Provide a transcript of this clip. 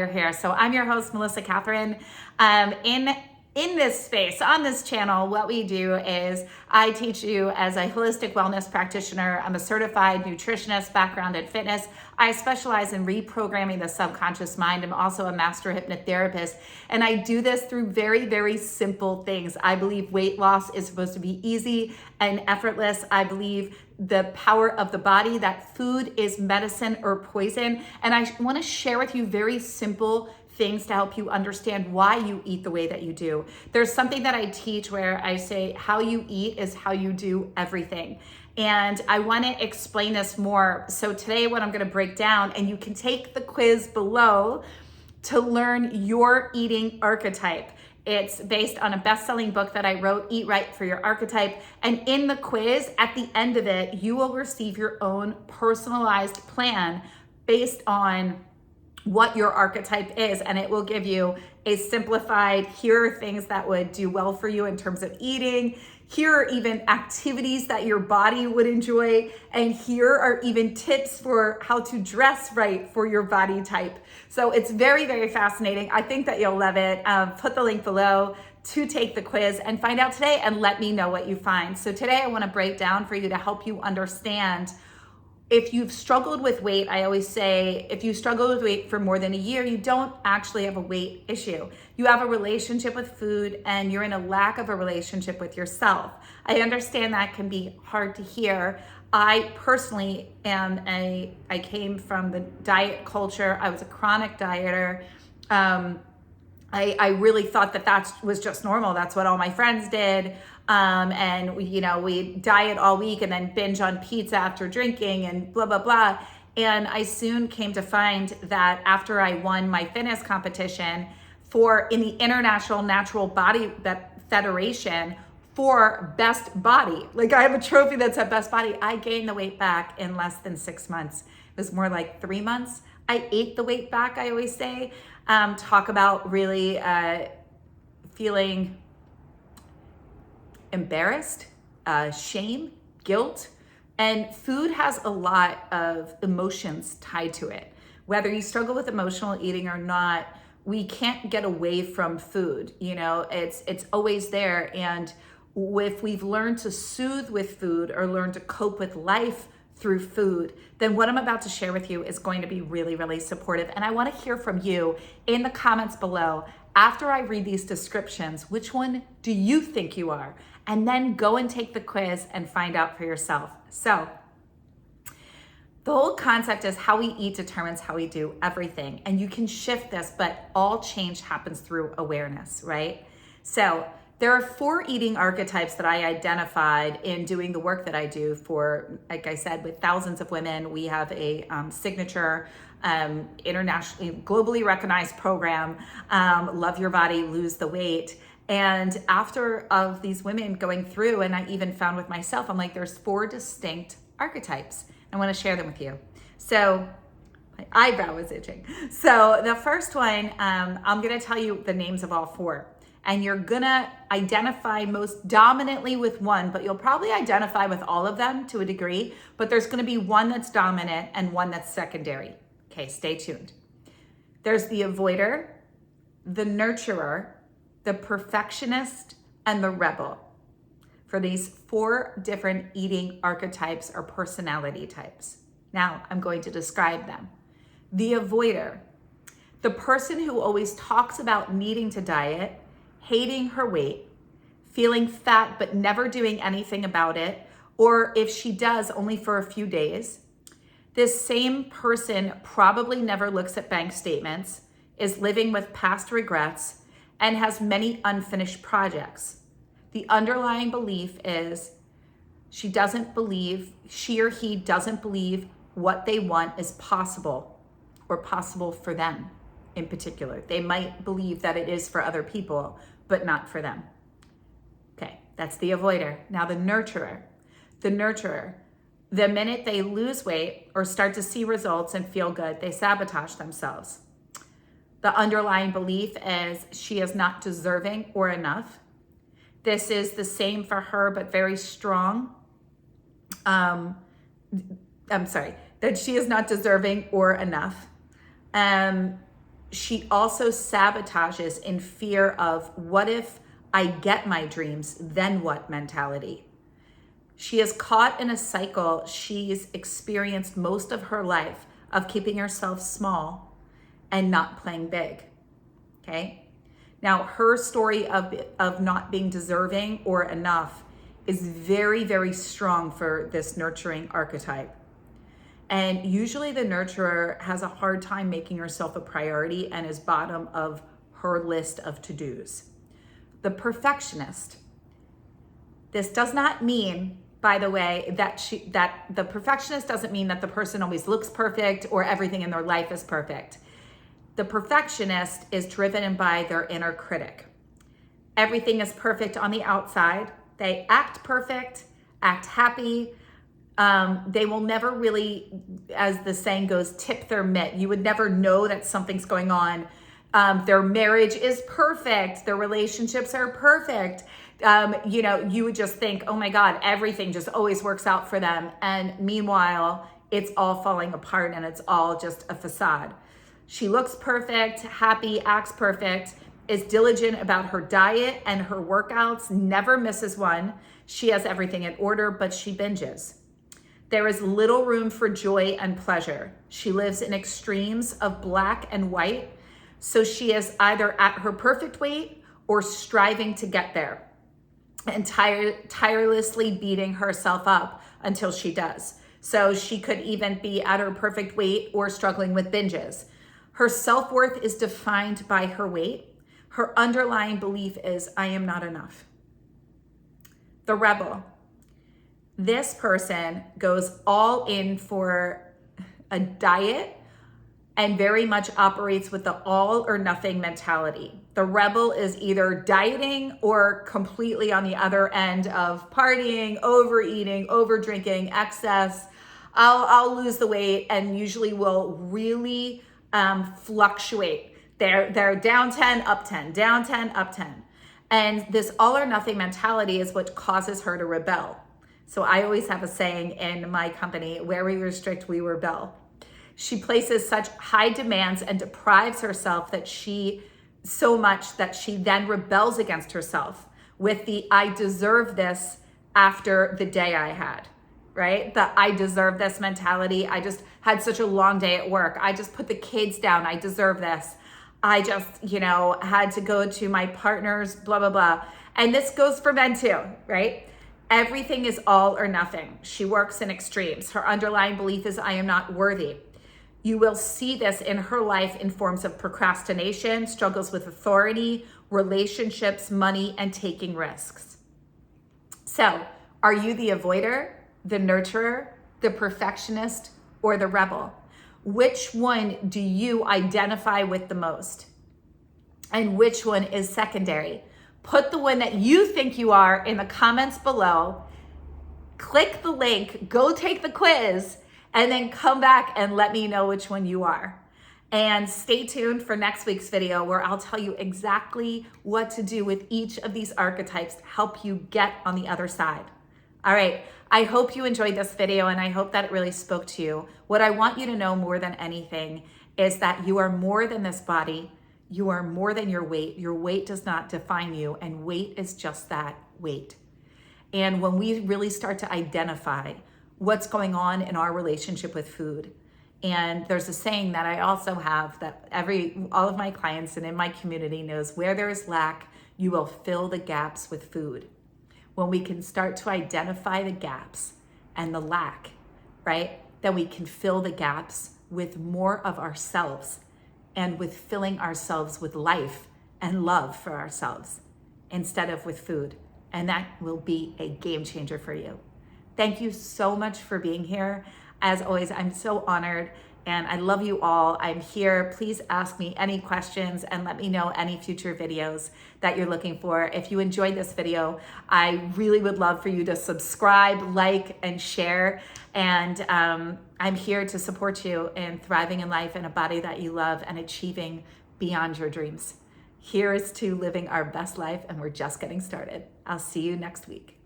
Here. So I'm your host, Melissa Kathryn. In this space, on this channel, what we do is I teach you as a holistic wellness practitioner. I'm a certified nutritionist, background in fitness. I specialize in reprogramming the subconscious mind. I'm also a master hypnotherapist, and I do this through very, very simple things. I believe weight loss is supposed to be easy and effortless. I believe the power of the body, that food is medicine or poison. And I want to share with you very simple things to help you understand why you eat the way that you do. There's something that I teach where I say how you eat is how you do everything. And I want to explain this more. So today what I'm going to break down, and you can take the quiz below to learn your eating archetype. It's based on a best-selling book that I wrote, Eat Right for Your Archetype. And in the quiz, at the end of it, you will receive your own personalized plan based on what your archetype is. And it will give you a simplified, here are things that would do well for you in terms of eating. Here are even activities that your body would enjoy. And here are even tips for how to dress right for your body type. So it's very, very fascinating. I think that you'll love it. Put the link below to take the quiz and find out today, and let me know what you find. So today I want to break down for you to help you understand. If you've struggled with weight, I always say, if you struggle with weight for more than a year, you don't actually have a weight issue. You have a relationship with food, and you're in a lack of a relationship with yourself. I understand that can be hard to hear. I personally I came from the diet culture. I was a chronic dieter. I really thought that was just normal. That's what all my friends did. And we diet all week and then binge on pizza after drinking and blah, blah, blah. And I soon came to find that after I won my fitness competition in the International Natural Body Federation for best body, like I have a trophy that said best body, I gained the weight back in less than 6 months. It was more like 3 months. I ate the weight back, I always say. Talk about really feeling embarrassed, shame, guilt, and food has a lot of emotions tied to it. Whether you struggle with emotional eating or not, we can't get away from food. It's always there. And if we've learned to soothe with food or learn to cope with life through food, then what I'm about to share with you is going to be really, really supportive. And I want to hear from you in the comments below. After I read these descriptions, which one do you think you are? And then go and take the quiz and find out for yourself. So the whole concept is how we eat determines how we do everything. And you can shift this, but all change happens through awareness, right? So there are 4 eating archetypes that I identified in doing the work that I do for, like I said, with thousands of women. We have a signature, internationally, globally recognized program, Love Your Body, Lose the Weight. And after of these women going through, and I even found with myself, I'm like, there's 4 distinct archetypes. I want to share them with you. So my eyebrow is itching. So the first one, I'm going to tell you the names of all 4. And you're gonna identify most dominantly with one, but you'll probably identify with all of them to a degree, but there's gonna be one that's dominant and one that's secondary. Okay, stay tuned. There's the avoider, the nurturer, the perfectionist, and the rebel. For these 4 different eating archetypes or personality types. Now, I'm going to describe them. The avoider, the person who always talks about needing to diet, hating her weight, feeling fat but never doing anything about it, or if she does, only for a few days. This same person probably never looks at bank statements, is living with past regrets, and has many unfinished projects. The underlying belief is she or he doesn't believe what they want is possible or possible for them. In particular, they might believe that it is for other people, but not for them. Okay, that's the avoider. Now the nurturer. The nurturer, the minute they lose weight or start to see results and feel good, they sabotage themselves. The underlying belief is she is not deserving or enough. This is the same for her, but very strong. That she is not deserving or enough. she also sabotages in fear of, what if I get my dreams, then what mentality. She is caught in a cycle she's experienced most of her life of keeping herself small and not playing big, okay? Now, her story of not being deserving or enough is very, very strong for this nurturing archetype. And usually the nurturer has a hard time making herself a priority and is bottom of her list of to-dos. The perfectionist. This does not mean, by the way, that the perfectionist doesn't mean that the person always looks perfect or everything in their life is perfect. The perfectionist is driven by their inner critic. Everything is perfect on the outside. They act perfect, act happy. They will never really, as the saying goes, tip their mitt. You would never know that something's going on. Their marriage is perfect. Their relationships are perfect. You would just think, oh my God, everything just always works out for them. And meanwhile, it's all falling apart and it's all just a facade. She looks perfect, happy, acts perfect, is diligent about her diet and her workouts, never misses one. She has everything in order, but she binges. There is little room for joy and pleasure. She lives in extremes of black and white. So she is either at her perfect weight or striving to get there and tirelessly beating herself up until she does. So she could even be at her perfect weight or struggling with binges. Her self-worth is defined by her weight. Her underlying belief is, I am not enough. The rebel. This person goes all in for a diet and very much operates with the all or nothing mentality. The rebel is either dieting or completely on the other end of partying, overeating, overdrinking, excess. I'll lose the weight, and usually will really fluctuate. They're down 10, up 10, down 10, up 10. And this all or nothing mentality is what causes her to rebel. So I always have a saying in my company, where we restrict, we rebel. She places such high demands and deprives herself so much that she then rebels against herself with the I deserve this after the day I had, right? The I deserve this mentality. I just had such a long day at work. I just put the kids down. I deserve this. I just, had to go to my partner's blah, blah, blah. And this goes for men too, right? Everything is all or nothing. She works in extremes. Her underlying belief is I am not worthy. You will see this in her life in forms of procrastination, struggles with authority, relationships, money, and taking risks. So, are you the avoider, the nurturer, the perfectionist, or the rebel? Which one do you identify with the most? And which one is secondary? Put the one that you think you are in the comments below. Click the link, go take the quiz, and then come back and let me know which one you are. And stay tuned for next week's video, where I'll tell you exactly what to do with each of these archetypes to help you get on the other side. All right, I hope you enjoyed this video, and I hope that it really spoke to you. What I want you to know more than anything is that you are more than this body. You are more than your weight. Your weight does not define you, and weight is just that, weight. And when we really start to identify what's going on in our relationship with food, and there's a saying that I also have that all of my clients and in my community knows, where there is lack, you will fill the gaps with food. When we can start to identify the gaps and the lack, right, then we can fill the gaps with more of ourselves, and with filling ourselves with life and love for ourselves instead of with food. And that will be a game changer for you. Thank you so much for being here. As always, I'm so honored, and I love you all. I'm here. Please ask me any questions and let me know any future videos that you're looking for. If you enjoyed this video, I really would love for you to subscribe, like, and share. And I'm here to support you in thriving in life in a body that you love and achieving beyond your dreams. Here is to living our best life, and we're just getting started. I'll see you next week.